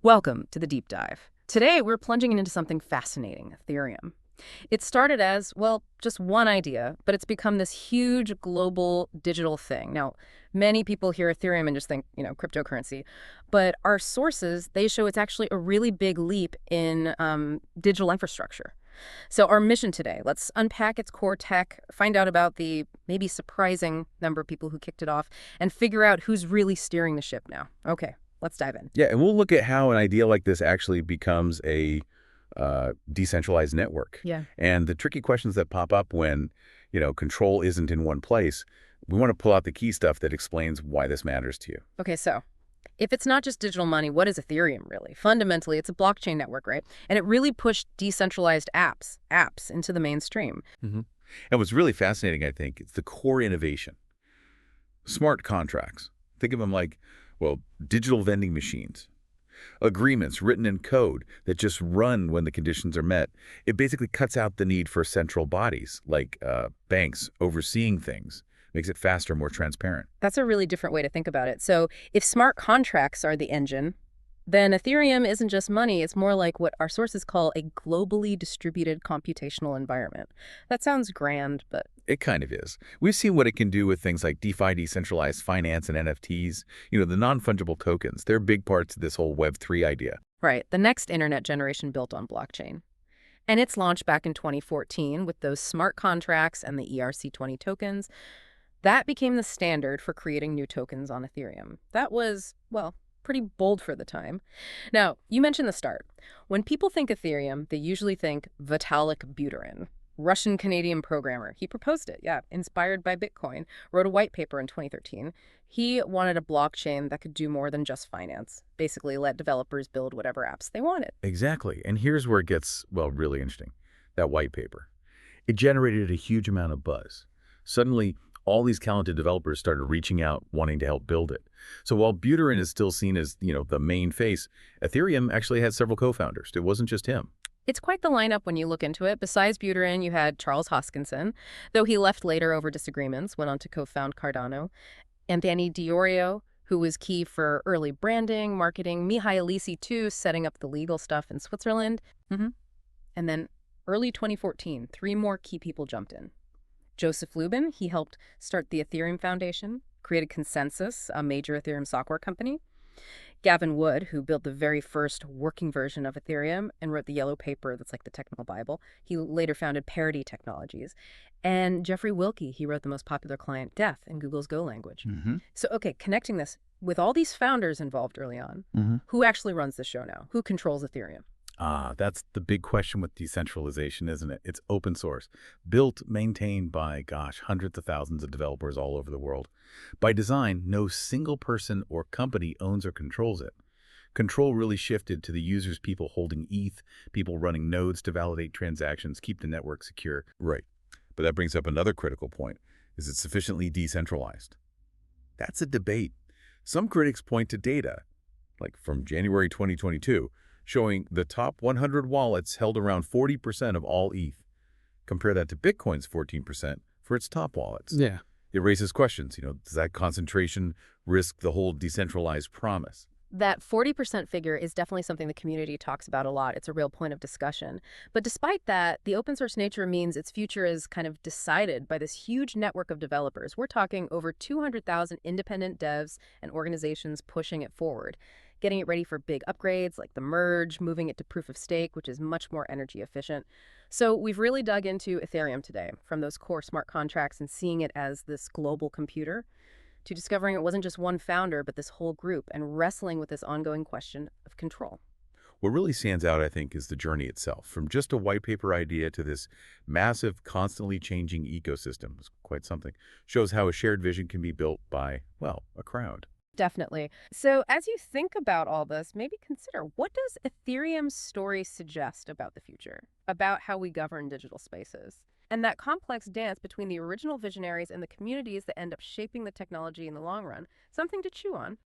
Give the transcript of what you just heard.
Welcome to the deep dive. Today, we're plunging into something fascinating, Ethereum. It started as, well, just one idea, but it's become this huge global digital thing. Now, many people hear Ethereum and just think, cryptocurrency. But our sources, they show it's actually a really big leap in digital infrastructure. So our mission today, let's unpack its core tech, find out about the maybe surprising number of people who kicked it off, and figure out who's really steering the ship now. Okay, let's dive in. Yeah, and we'll look at how an idea like this actually becomes a decentralized network. Yeah. And the tricky questions that pop up when, control isn't in one place. We want to pull out the key stuff that explains why this matters to you. Okay, so if it's not just digital money, what is Ethereum really? Fundamentally, it's a blockchain network, right? And it really pushed decentralized apps into the mainstream. hmm And what's really fascinating, I think, is the core innovation. Smart contracts. Think of them like, well, digital vending machines. Agreements written in code that just run when the conditions are met. It basically cuts out the need for central bodies like banks overseeing things. Makes it faster, more transparent. That's a really different way to think about it. So if smart contracts are the engine, then Ethereum isn't just money, it's more like what our sources call a globally distributed computational environment. That sounds grand, but It kind of is. We've seen what it can do with things like DeFi, decentralized finance, and NFTs. The non-fungible tokens. They're big parts of this whole Web3 idea. right, the next internet generation built on blockchain. And it's launched back in 2014 with those smart contracts and the ERC20 tokens. That became the standard for creating new tokens on Ethereum. That was, well, pretty bold for the time. Now, you mentioned the start. When people think Ethereum, they usually think Vitalik Buterin, Russian-Canadian programmer. He proposed it, yeah, inspired by Bitcoin, wrote a white paper in 2013. He wanted a blockchain that could do more than just finance, basically let developers build whatever apps they wanted. Exactly. And here's where it gets, well, really interesting. That white paper. It generated a huge amount of buzz. Suddenly, all these talented developers started reaching out, wanting to help build it. So while Buterin is still seen as, the main face, Ethereum actually had several co-founders. It wasn't just him. It's quite the lineup when you look into it. Besides Buterin, you had Charles Hoskinson, though he left later over disagreements, went on to co-found Cardano. Anthony Diorio, who was key for early branding, marketing. Mihai Alisi, too, setting up the legal stuff in Switzerland. And then early 2014, three more key people jumped in. Joseph Lubin, he helped start the Ethereum Foundation, created Consensus, a major Ethereum software company. Gavin Wood, who built the very first working version of Ethereum and wrote the yellow paper that's like the technical Bible. He later founded Parity Technologies. And Jeffrey Wilke, he wrote the most popular client, Death, in Google's Go language. So, okay, connecting this with all these founders involved early on, who actually runs the show now? Who controls Ethereum? That's the big question with decentralization, isn't it? It's open source, built, maintained by, hundreds of thousands of developers all over the world. By design, no single person or company owns or controls it. Control really shifted to the users, people holding ETH, people running nodes to validate transactions, keep the network secure. Right. But that brings up another critical point. Is it sufficiently decentralized? That's a debate. Some critics point to data, like from January 2022, showing the top 100 wallets held around 40% of all ETH. Compare that to Bitcoin's 14% for its top wallets. Yeah. It raises questions, does that concentration risk the whole decentralized promise? That 40% figure is definitely something the community talks about a lot. It's a real point of discussion. But despite that, the open source nature means its future is kind of decided by this huge network of developers. We're talking over 200,000 independent devs and organizations pushing it forward, getting it ready for big upgrades like the merge, moving it to proof of stake, which is much more energy efficient. So we've really dug into Ethereum today, from those core smart contracts and seeing it as this global computer, to discovering it wasn't just one founder, but this whole group, and wrestling with this ongoing question of control. What really stands out, I think, is the journey itself. From just a white paper idea to this massive, constantly changing ecosystem. It's quite something. Shows how a shared vision can be built by, well, a crowd. Definitely. So as you think about all this, maybe consider, what does Ethereum's story suggest about the future, about how we govern digital spaces? And that complex dance between the original visionaries and the communities that end up shaping the technology in the long run, something to chew on.